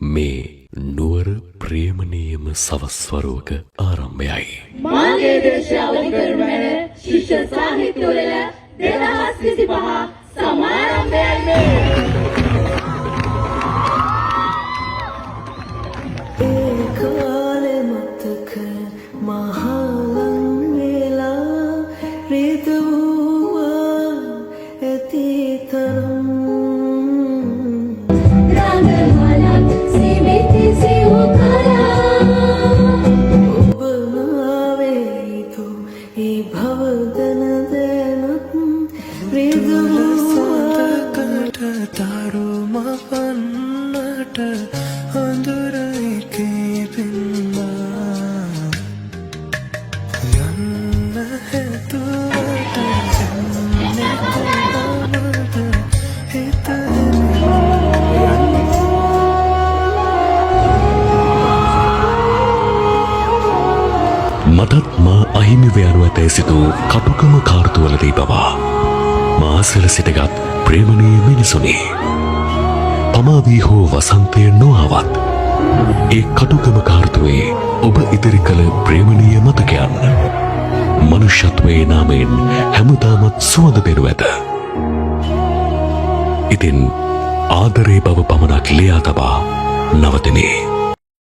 මේ නුවර ප්‍රේමණීයම සවස්වරුවක ආරම්භයයි. මාගේ දේශය අවදි කරනු මැන ශිෂ්‍ය සාහිත්‍ය උළෙල 2025 සමාරම්භයයි මේ. මටත් මා අහිමිව යනු ඇතැයි සිතූ කටුකම කාර්තුවලදී පවා මාසල සිටගත් ප්‍රේමණීය මිනිසුනි, පමාවී හෝ වසන්තය නොආවත් ඒ කටුකම කාර්තුවේ ඔබ ඉදිරි කළ ප්‍රේමණීය මතකයන් මනුෂ්‍යත්වයේ නාමයෙන් හැමදාමත් සුවඳ දෙනු ඇත. ඉතින් ආදරේ බව පමණක් ලියා තබා නවතිනේ.